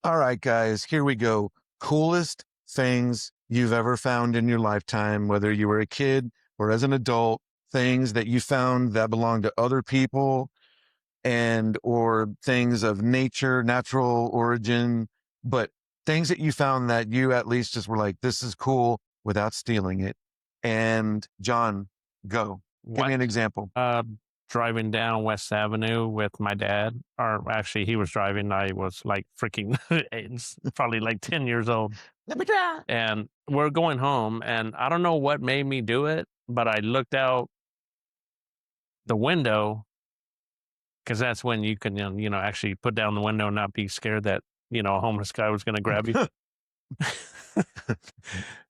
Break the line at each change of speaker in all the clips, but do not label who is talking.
All right, guys, here we go. Coolest things you've ever found in your lifetime, whether you were a kid or as an adult, things that you found that belong to other people and or things of nature, natural origin, but things that you found that you at least just were like, this is cool without stealing it. And John, go. Give me
What?
an example.
Driving down West Avenue with my dad, or actually, he was driving. I was like freaking, probably like 10 years old.
Let me try.
And we're going home, and I don't know what made me do it, but I looked out the window because that's when you can, actually put down the window and not be scared that, a homeless guy was going to grab you.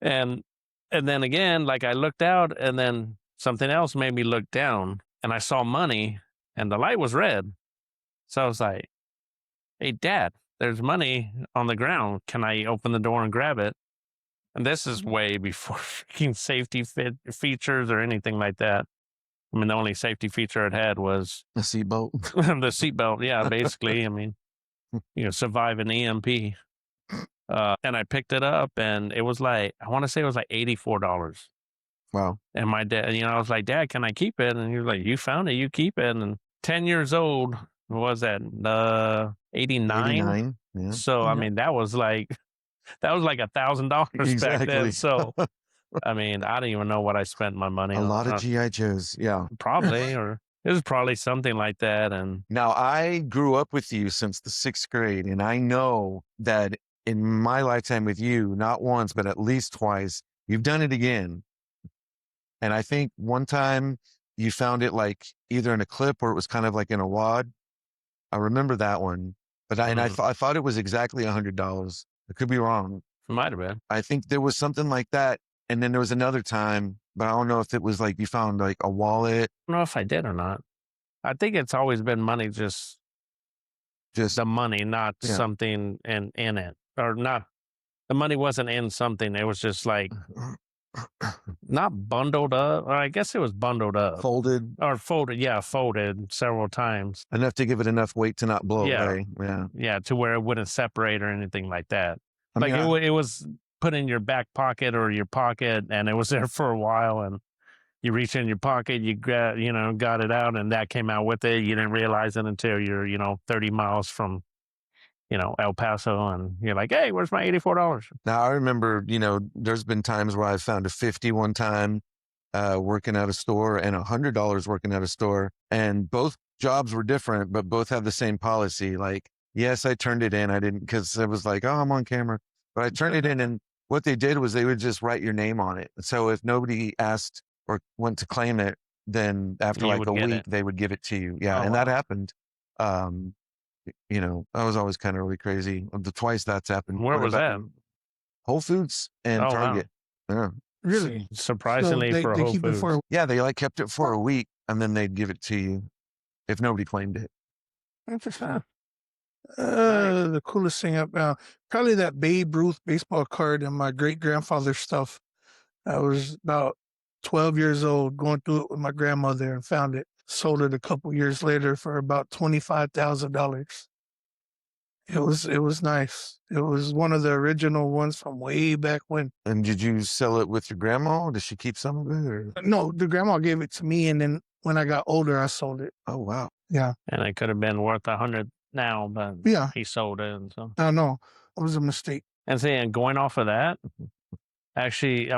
and and then again, like I looked out, and then something else made me look down, and I saw money, and the light was red. So I was like, "Hey, Dad, there's money on the ground. Can I open the door and grab it?" And this is way before freaking safety features or anything like that. I mean, the only safety feature it had was
A seatbelt.
the seatbelt. Yeah, basically. I mean, survive an EMP. And I picked it up, and it was like, I want to say it was like $84.
Wow.
And my dad, I was like, Dad, can I keep it? And he was like, you found it, you keep it. And 10 years old, what was that? 89.
89. Yeah.
So, I mean, that was like $1,000 back then. So, I mean, I don't even know what I spent my money
A
on.
lot of GI Joes. Yeah.
Probably, or it was probably something like that. And
Now, I grew up with you since the 6th grade, and I know that in my lifetime with you, not once, but at least twice, you've done it again. And I think one time you found it like either in a clip or it was kind of like in a wad. I remember that one, but I thought it was exactly $100. I could be wrong.
it might have been.
I think there was something like that. And then there was another time, but I don't know if it was like you found like a wallet.
I don't know if I did or not. I think it's always been money, just the money, not something in it, or not. The money wasn't in something. It was just like not bundled up. Or I guess it was bundled up,
folded
or folded. Yeah, folded several times
enough to give it enough weight to not blow away.
Yeah, to where it wouldn't separate or anything like that.
I mean,
it was put in your back pocket or your pocket, and it was there for a while. And you reach in your pocket, you got it out, and that came out with it. You didn't realize it until you're 30 miles from El Paso, and you're like, hey, where's my $84?
Now I remember, there's been times where I found a 50 one time, working at a store, and $100 working at a store. And both jobs were different, but both have the same policy. Like, yes, I turned it in. I didn't, cause it was like, oh, I'm on camera, but I turned it in, and what they did was they would just write your name on it. So if nobody asked or went to claim it, then after like a week, they would give it to you. Yeah. And that happened. I was always kind of really crazy. The twice that's happened.
Where was that?
Whole Foods and Target.
Wow.
Yeah.
Really?
Surprisingly,
so
for Whole Foods.
They like kept it for a week, and then they'd give it to you if nobody claimed it.
Interesting. The coolest thing up probably that Babe Ruth baseball card in my great grandfather's stuff. I was about 12 years old going through it with my grandmother and found it. Sold it a couple years later for about $25,000. It was nice. It was one of the original ones from way back when.
And did you sell it with your grandma? Or did she keep some of it? Or?
No, the grandma gave it to me, and then when I got older, I sold it.
Oh wow!
Yeah,
and it could have been worth $100 now, but he sold it. And so
I don't know. It was a mistake.
And saying going off of that, actually,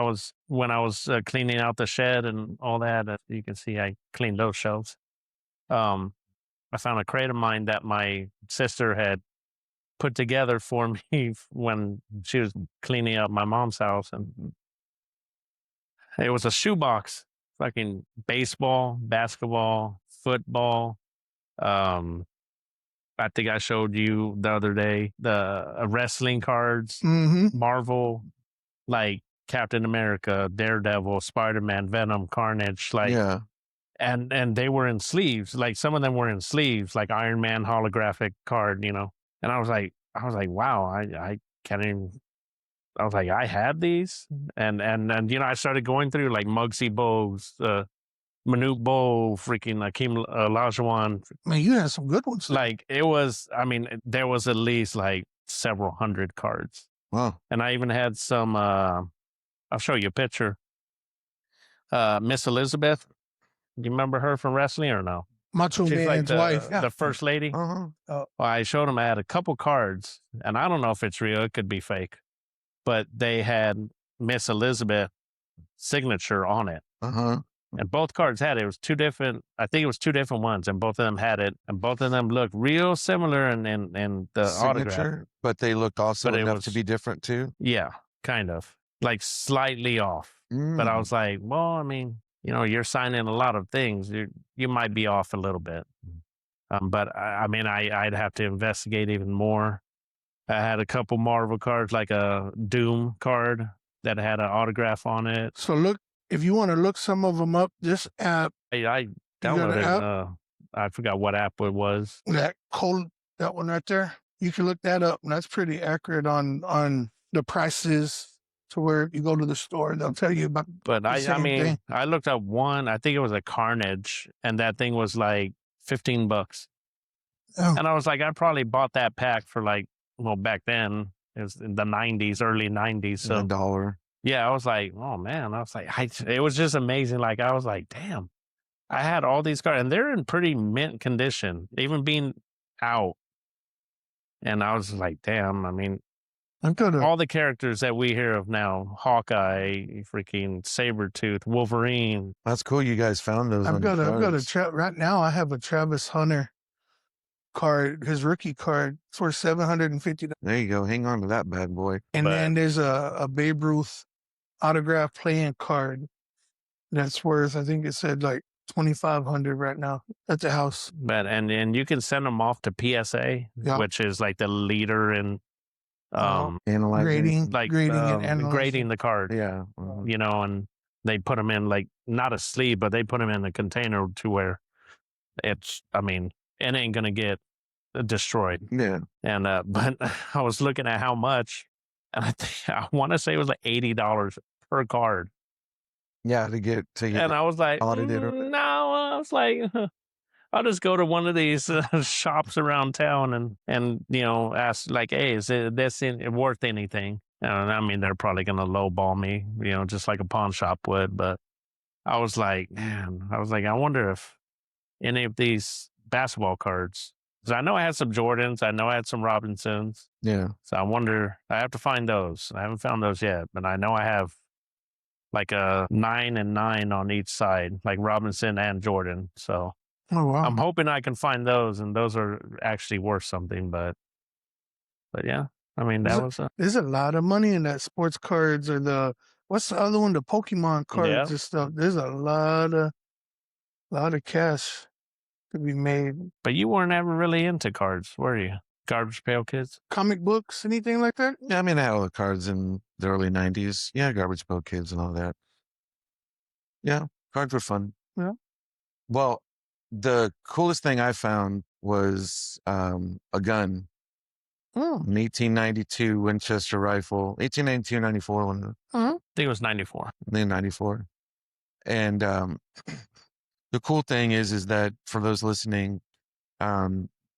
when I was cleaning out the shed and all that, you can see I cleaned those shelves. I found a crate of mine that my sister had put together for me when she was cleaning up my mom's house. And it was a shoebox, fucking baseball, basketball, football. I think I showed you the other day the wrestling cards, Marvel, like Captain America, Daredevil, Spider-Man, Venom, Carnage, and they were in sleeves. Like some of them were in sleeves, like Iron Man holographic card, And I was like, wow, I can't even. I was like, I had these, and I started going through like Muggsy Bogues, Manute Bol, freaking Akeem Olajuwon.
Man, you had some good ones.
Like it was. I mean, there was at least like several hundred cards.
Wow.
And I even had some, I'll show you a picture. Miss Elizabeth. Do you remember her from wrestling or no?
Macho
She's like
Man's wife.
the first lady.
Uh-huh.
Well, I showed them, I had a couple cards, and I don't know if it's real. It could be fake. But they had Miss Elizabeth signature on it.
Uh-huh.
And both cards had it. It was two different, I think it was two different ones, and both of them had it. And both of them looked real similar in the autograph.
Signature, but they looked also
But it
enough to
was-
be different too.
Yeah, kind of. Like slightly off. But I was like, well, I mean, you know, you're signing a lot of things. You might be off a little bit. But I mean, I'd have to investigate even more. I had a couple Marvel cards, like a Doom card that had an autograph on it.
So look, if you want to look some of them up, this app,
I
got an
downloaded. I forgot what app it was.
that one right there, you can look that up, and that's pretty accurate on the prices. To where you go to the store, they'll tell you about.
But I
same
mean,
thing.
I looked up one. I think it was a Carnage, and that thing was like $15.
Oh.
And I was like, I probably bought that pack for like, well, back then it was in the '90s, early '90s. So
$1.
yeah, I was like, oh man, I was like, it was just amazing. Like I was like, damn, I had all these cards, and they're in pretty mint condition, even being out. And I was like, damn. I mean, all the characters that we hear of now, Hawkeye, freaking Sabretooth, Wolverine.
That's cool. You guys found those.
I've got right now. I have a Travis Hunter card, his rookie card for $750.
There you go. Hang on to that bad boy.
And then there's a Babe Ruth autograph playing card that's worth, I think it said like $2,500 right now at the house.
But and you can send them off to PSA, which is like the leader in
analyzing,
grading the card.
Yeah.
You know, and they put them in like not a sleeve, but they put them in a container to where it's, I mean, it ain't gonna get destroyed.
Yeah.
And but I was looking at how much, and I want to say it was like $80 per card.
Yeah, to get
and I was like,
audited.
No, I was like, I'll just go to one of these shops around town and you know, ask like, hey, is this worth anything? And I mean, they're probably gonna lowball me, you know, just like a pawn shop would. But I was like, man, I wonder if any of these basketball cards, because I know I had some Jordans, I know I had some Robinsons.
Yeah.
So I wonder, I have to find those. I haven't found those yet, but I know I have like a 9 and 9 on each side, like Robinson and Jordan. So I'm hoping I can find those, and those are actually worth something. But yeah, I mean,
there's a lot of money in that sports cards or what's the other one? The Pokemon cards and stuff. There's a lot of cash to be made.
But you weren't ever really into cards, were you? Garbage Pail Kids?
Comic books, anything like that?
Yeah, I mean, I had all the cards in the early 90s. Yeah, Garbage Pail Kids and all that. Yeah, cards were fun.
Yeah.
Well, the coolest thing I found was a gun. An 1892 Winchester rifle. 1892, 94 one.
I think it was 94.
I think 94. And the cool thing is that for those listening,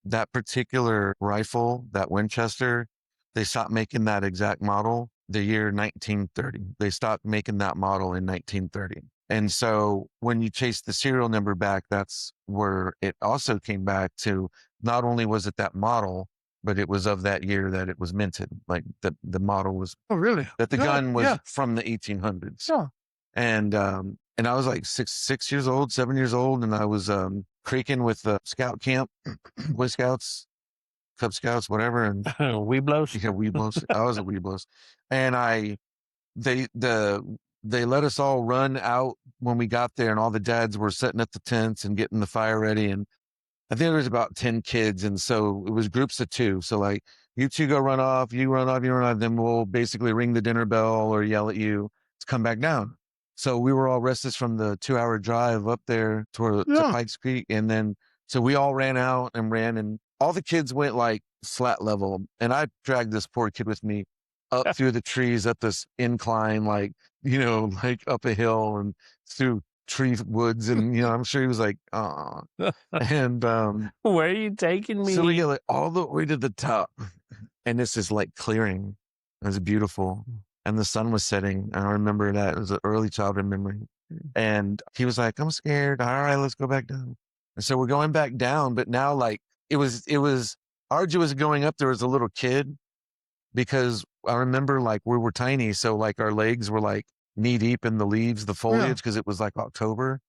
that particular rifle, that Winchester, they stopped making that exact model the year 1930. They stopped making that model in 1930. And so when you chase the serial number back, that's where it also came back to. Not only was it that model, but it was of that year that it was minted. Like the model was.
Oh, really?
That the gun was from the 1800s.
Yeah.
And I was like 6 years old, 7 years old, and I was creaking with the scout camp, Boy Scouts, Cub Scouts, whatever, and
Weeblos.
Yeah, Weeblos. I was a Weeblos, and they let us all run out when we got there, and all the dads were setting up the tents and getting the fire ready, and I think there was about 10 kids, and so it was groups of 2. So like, you 2 go run off, you run off, then we'll basically ring the dinner bell or yell at you to come back down. So we were all restless from the 2-hour drive up there to Pikes Creek. And then, so we all ran out and ran, and all the kids went like flat level. And I dragged this poor kid with me up through the trees, up this incline, like, you know, like up a hill and through tree woods. And, you know, I'm sure he was like, "Aw." And,
where are you taking me?
So we get like all the way to the top. and this is like clearing. It was beautiful. And the sun was setting. And I remember that. It was an early childhood memory. And he was like, I'm scared. All right, let's go back down. And so we're going back down, but now like it was arduous going up there as a little kid, because I remember like we were tiny. So like our legs were like knee deep in the leaves, the foliage, because it was like October.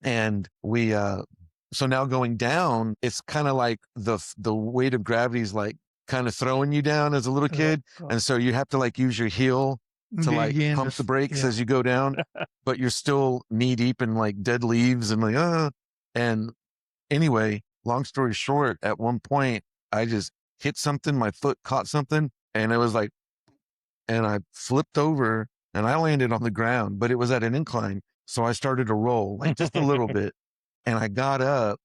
And so now going down, it's kind of like the weight of gravity is like kind of throwing you down as a little kid. And so you have to like use your heel to like pump the brakes as you go down, but you're still knee deep in like dead leaves and like, and anyway, long story short, at one point I just hit something, my foot caught something, and it was like, and I flipped over and I landed on the ground, but it was at an incline. So I started to roll like just a little bit, and I got up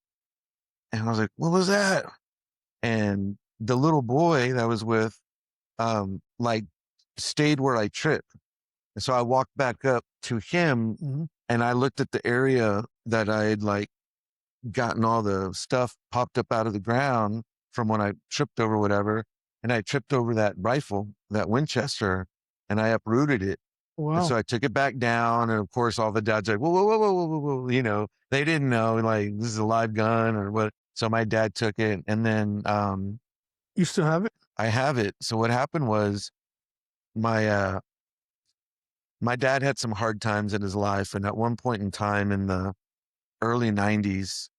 and I was like, what was that? And the little boy that I was with, like stayed where I tripped. And so I walked back up to him and I looked at the area that I had like gotten all the stuff popped up out of the ground from when I tripped over whatever. And I tripped over that rifle, that Winchester, and I uprooted it. Wow. And so I took it back down. And of course, all the dads like, whoa, whoa, whoa, whoa, whoa, whoa, you know, they didn't know like this is a live gun or what. So my dad took it. And then,
you still have it?
I have it. So what happened was my dad had some hard times in his life. And at one point in time in the early 90s,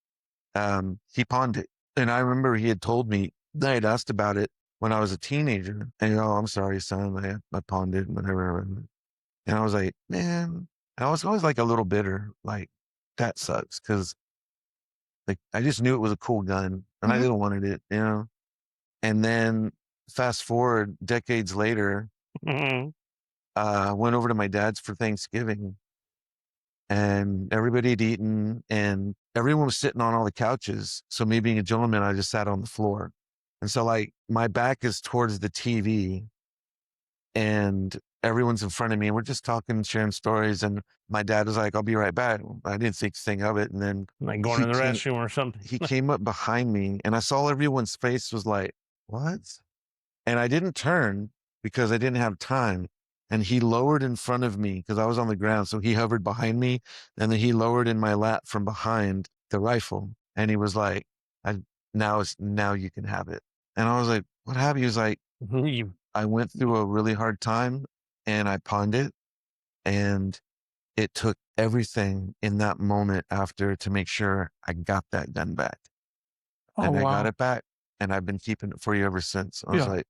he pawned it. And I remember he had told me, I had asked about it when I was a teenager. And, oh, I'm sorry, son, I pawned it, whatever. And I was like, man, I was always like a little bitter. Like, that sucks. Cause like, I just knew it was a cool gun and I didn't wanted it, you know? And then fast forward decades later, went over to my dad's for Thanksgiving, and everybody had eaten and everyone was sitting on all the couches. So me being a gentleman, I just sat on the floor. And so like my back is towards the TV and everyone's in front of me and we're just talking, sharing stories. And my dad was like, I'll be right back. I didn't think a thing of it. And then
like going to the restroom or something.
He came up behind me and I saw everyone's face was like, what? And I didn't turn because I didn't have time. And he lowered in front of me because I was on the ground. So he hovered behind me and then he lowered in my lap from behind the rifle. And he was like, now you can have it. And I was like, what have you? He was like, I went through a really hard time and I pawned it. And it took everything in that moment after to make sure I got that gun back. And I got it back and I've been keeping it for you ever since. I was like,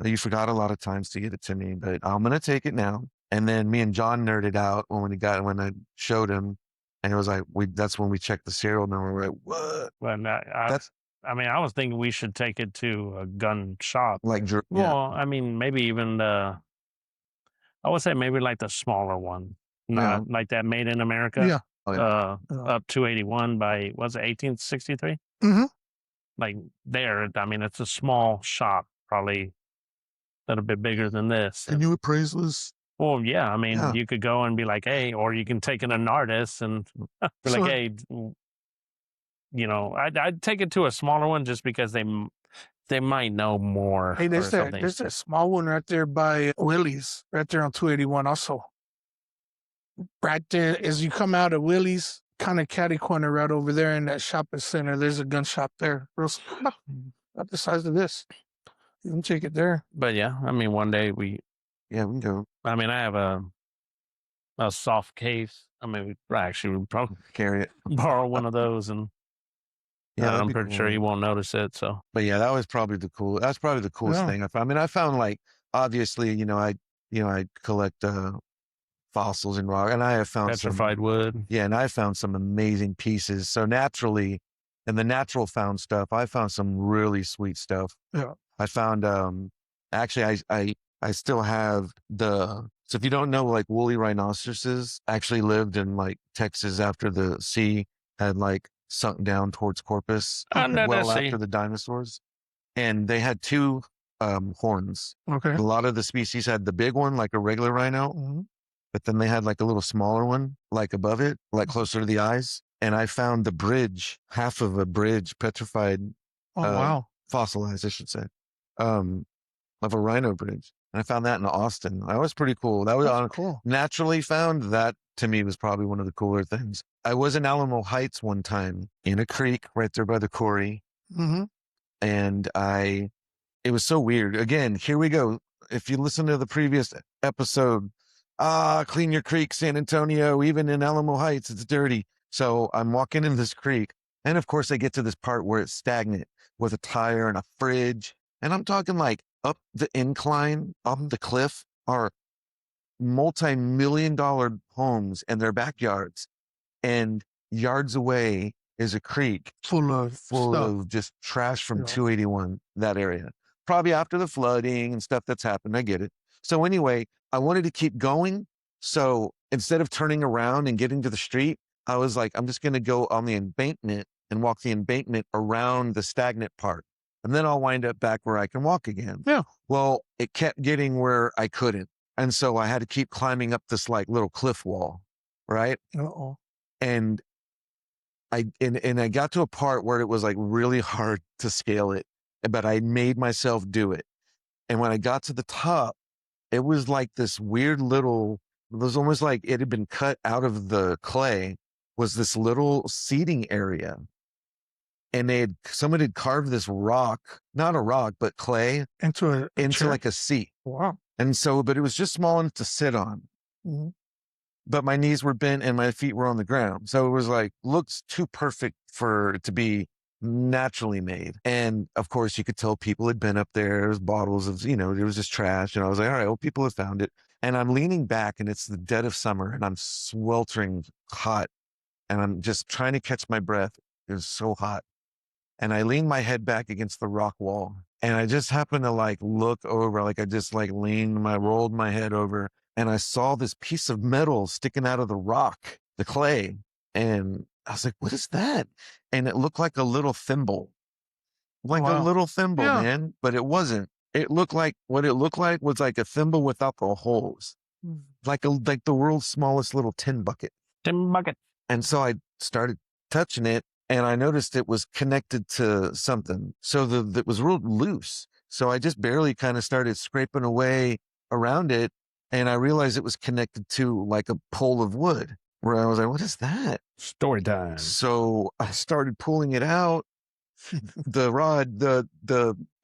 you forgot a lot of times to get it to me, but I'm going to take it now. And then me and John nerded out when I showed him, and it was like, that's when we checked the serial number. We're like, what?
Well, I was thinking we should take it to a gun shop.
Like,
well, I mean, maybe even I would say maybe like the smaller one, not like that Made in America.
Yeah.
Up 281 by, was it 1863? Like there, I mean, it's a small shop, probably a little bit bigger than this.
And you were priceless.
Well, yeah, I mean, you could go and be like, hey, or you can take it to an artist and be like, hey, you know, I'd take it to a smaller one just because they might know more.
Hey, there's that small one right there by Willie's, right there on 281 also. Right there, as you come out of Willie's, kind of catty corner right over there in that shopping center, there's a gun shop there. Real small, about the size of this. You can take it there.
But yeah, I mean, one day we
can go.
I mean, I have a soft case. I mean, we'd probably
carry it,
borrow one of those, and I'm pretty sure he won't notice it. So,
but yeah, that's probably the coolest thing I found. I mean, I found like, obviously, I collect fossils and rock, and I have found
petrified wood.
Yeah, and I found some amazing pieces. So naturally, in the natural found stuff, I found some really sweet stuff.
Yeah.
I found, actually, I still have so if you don't know, like woolly rhinoceroses actually lived in like Texas after the sea had like sunk down towards Corpus, after the dinosaurs. And they had two horns.
Okay.
A lot of the species had the big one, like a regular rhino, but then they had like a little smaller one, like above it, like closer to the eyes. And I found the bridge, half of a bridge, petrified.
Oh, wow.
Fossilized, I should say. of a rhino bridge. And I found that in Austin. That was pretty cool. That was
cool.
Naturally found. That to me was probably one of the cooler things. I was in Alamo Heights one time in a creek right there by the quarry.
Mm-hmm.
And it was so weird. Again, here we go. If you listen to the previous episode, clean your creek, San Antonio, even in Alamo Heights, it's dirty. So I'm walking in this creek. And of course I get to this part where it's stagnant with a tire and a fridge. And I'm talking like up the incline, up the cliff are multi-million-dollar homes and their backyards. And yards away is a creek
full of
just trash from 281, that area. Probably after the flooding and stuff that's happened. I get it. So anyway, I wanted to keep going. So instead of turning around and getting to the street, I was like, I'm just going to go on the embankment and walk the embankment around the stagnant part. And then I'll wind up back where I can walk again.
Yeah.
Well, it kept getting where I couldn't. And so I had to keep climbing up this like little cliff wall. Right.
Uh-oh.
And I got to a part where it was like really hard to scale it, but I made myself do it. And when I got to the top, it was like this weird little, it was almost like it had been cut out of the clay, was this little seating area. And someone had carved this rock, not a rock, but clay
into
like a seat.
Wow.
And so, but it was just small enough to sit on.
Mm-hmm.
But my knees were bent and my feet were on the ground. So it was like, looks too perfect for it to be naturally made. And of course you could tell people had been up there. There was bottles of, there was just trash. And I was like, all right, well, people have found it. And I'm leaning back and it's the dead of summer and I'm sweltering hot and I'm just trying to catch my breath. It was so hot. And I leaned my head back against the rock wall and I just happened to like look over, like I just like rolled my head over. And I saw this piece of metal sticking out of the rock, the clay. And I was like, what is that? And it looked like a little thimble. Like a little thimble, man. But it wasn't. What it looked like was like a thimble without the holes. Like the world's smallest little tin bucket. And so I started touching it and I noticed it was connected to something. So it was real loose. So I just barely kind of started scraping away around it. And I realized it was connected to like a pole of wood where I was like, what is that?
Story time.
So I started pulling it out, the rod,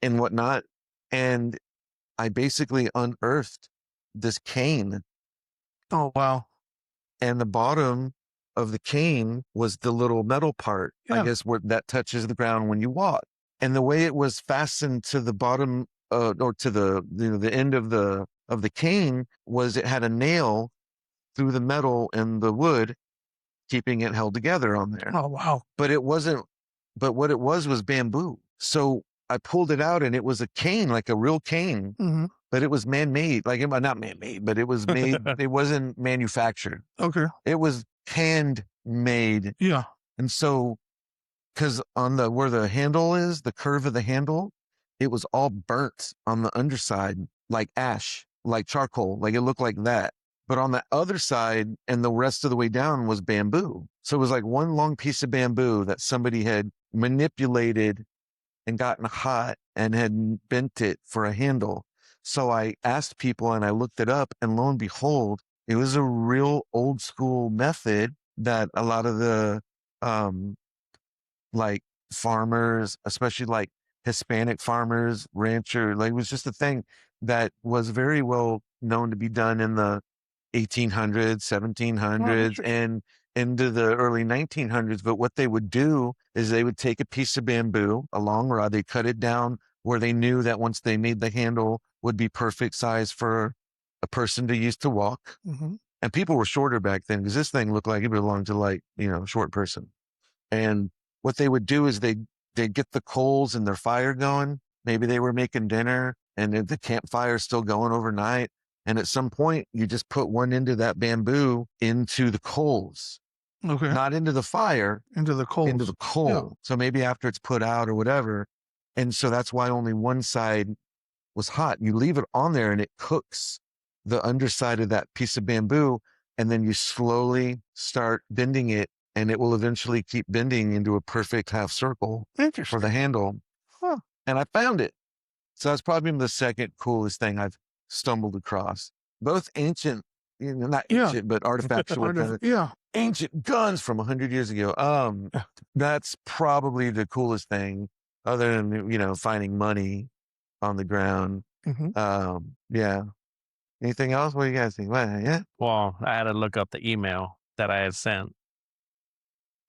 and whatnot. And I basically unearthed this cane.
Oh, wow.
And the bottom of the cane was the little metal part, I guess, where that touches the ground when you walk. And the way it was fastened to the bottom or to the end of the cane was it had a nail through the metal and the wood, keeping it held together on there.
Oh, wow.
But what it was bamboo. So I pulled it out and it was a cane, like a real cane, but it was man-made, like not man-made, but it was made, it wasn't manufactured.
Okay.
It was handmade.
Yeah.
And so, cause where the handle is, the curve of the handle, it was all burnt on the underside, like ash, like charcoal, like it looked like that. But on the other side and the rest of the way down was bamboo. So it was like one long piece of bamboo that somebody had manipulated and gotten hot and had bent it for a handle. So I asked people and I looked it up and lo and behold, it was a real old school method that a lot of the, like farmers, especially like Hispanic farmers, rancher, like it was just a thing that was very well known to be done in the 1800s, 1700s, and into the early 1900s. But what they would do is they would take a piece of bamboo, a long rod, they cut it down where they knew that once they made the handle would be perfect size for a person to use to walk. And people were shorter back then because this thing looked like it belonged to like, a short person. And what they would do is they'd get the coals and their fire going. Maybe they were making dinner and the campfire's still going overnight. And at some point, you just put one end of that bamboo into the coals.
Okay.
Not into the fire.
Into the coals.
Into the coal. Yeah. So maybe after it's put out or whatever. And so that's why only one side was hot. You leave it on there and it cooks the underside of that piece of bamboo. And then you slowly start bending it and it will eventually keep bending into a perfect half circle for the handle. And I found it. So that's probably the second coolest thing I've stumbled across. Both ancient, not ancient, but artifactual, kind of ancient guns from 100 years ago. That's probably the coolest thing, other than finding money on the ground. Yeah. Anything else? What do you guys think? Yeah.
Well, I had to look up the email that I had sent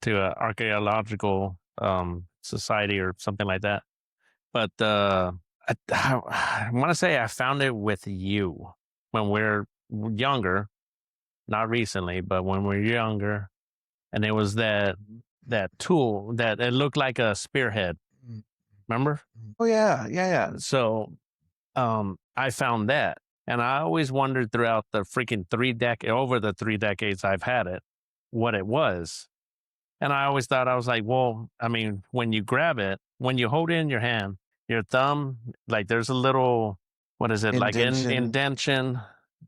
to an archaeological society or something like that. But I want to say I found it with you when we're younger, not recently, but when we're younger, and it was that tool that it looked like a spearhead. Remember?
Oh yeah.
So, I found that, and I always wondered throughout the freaking over the 3 decades I've had it, what it was. And I always thought, I was like, well, I mean, when you grab it, when you hold it in your hand, your thumb, like there's a little, what is it, like indentation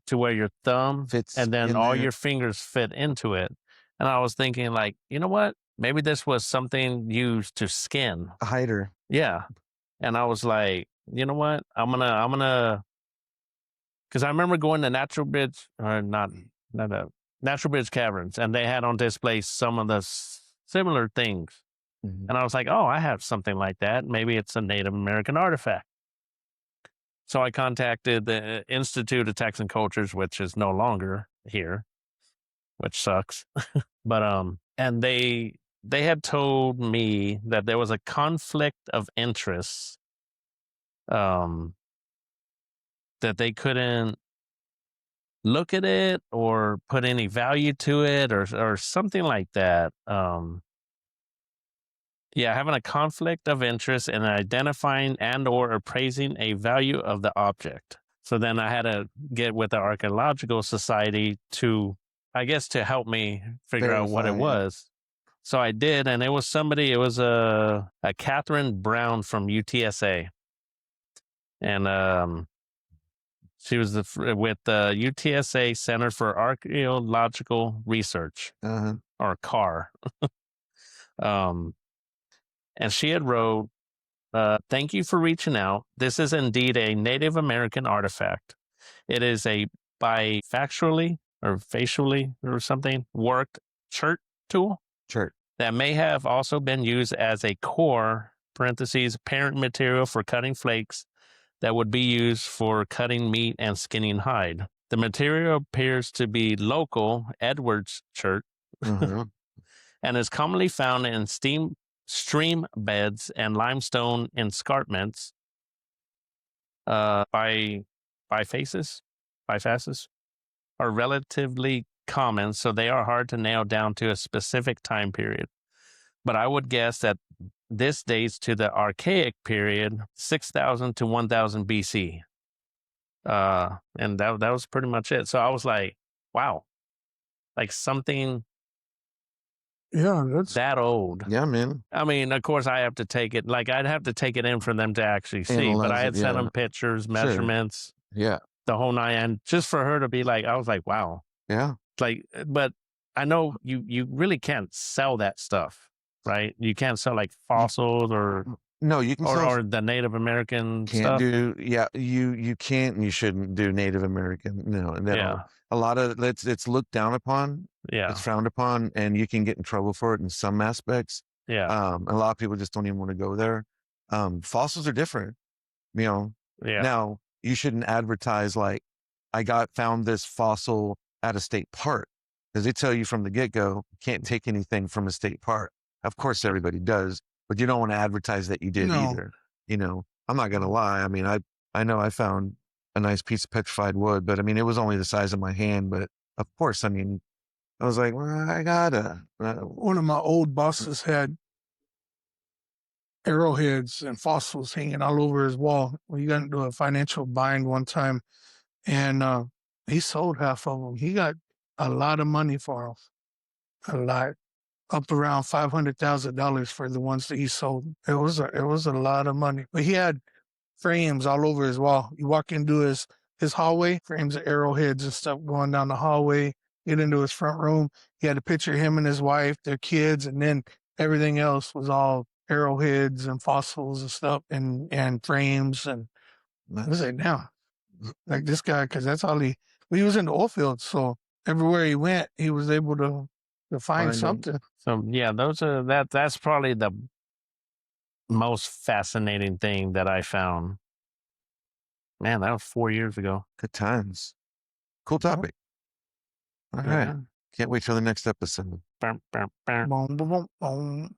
to where your thumb
fits,
and then all your fingers fit into it. And I was thinking, like, you know what? Maybe this was something used to skin.
A hider.
Yeah. And I was like, you know what? I'm gonna, because I remember going to Natural Bridge, or not a Natural Bridge Caverns, and they had on display some of the similar things. And I was like, oh, I have something like that. Maybe it's a Native American artifact. So I contacted the Institute of Texan Cultures, which is no longer here, which sucks. But and they had told me that there was a conflict of interest, that they couldn't look at it or put any value to it or something like that. Having a conflict of interest in identifying and or appraising a value of the object. So then I had to get with the Archaeological Society to help me figure out what it was. So I did, and it was a Catherine Brown from UTSA. And she was with the UTSA Center for Archaeological Research, or CAR. And she had wrote, thank you for reaching out. This is indeed a Native American artifact. It is a facially or something worked chert tool that may have also been used as a core (parent material for cutting flakes that would be used for cutting meat and skinning hide. The material appears to be local Edwards chert and is commonly found in stream beds and limestone escarpments. Bifaces are relatively common, so they are hard to nail down to a specific time period. But I would guess that this dates to the Archaic period, 6,000 to 1,000 BC. And that was pretty much it. So I was like, wow, like something
that's
that old.
Yeah, man.
I mean, of course, I have to take it. Like, I'd have to take it in for them to actually see. But I had sent them pictures, measurements, the whole nine, and just for her to be like, I was like, wow.
Yeah.
Like, but I know you really can't sell that stuff, right? You can't sell like fossils or
no, you can
or the Native American stuff.
You can't and you shouldn't do Native American. No. A lot of it's looked down upon.
Yeah.
It's frowned upon, and you can get in trouble for it in some aspects.
Yeah.
A lot of people just don't even want to go there. Fossils are different,
Yeah.
Now you shouldn't advertise like I found this fossil at a state park, because they tell you from the get-go, you can't take anything from a state park. Of course, everybody does, but you don't want to advertise that you did either. I'm not going to lie. I mean, I know I found a nice piece of petrified wood, but I mean, it was only the size of my hand. But of course, I mean, I was like, well, I gotta.
One of my old bosses had arrowheads and fossils hanging all over his wall. We got into a financial bind one time, and he sold half of them. He got a lot of money for them, a lot, up around $500,000 for the ones that he sold. It was a lot of money. But he had frames all over his wall. You walk into his hallway, frames of arrowheads and stuff going down the hallway. Get into his front room. He had a picture of him and his wife, their kids, and then everything else was all arrowheads and fossils and stuff and frames and I was like, now, like this guy, because that's all he was in the oil field, so everywhere he went, he was able to find something.
So yeah, that's probably the most fascinating thing that I found. Man, that was 4 years ago.
Good times. Cool topic. All right. Can't wait till the next episode.
Bum, bum, bum.
Boom, boom, boom, boom.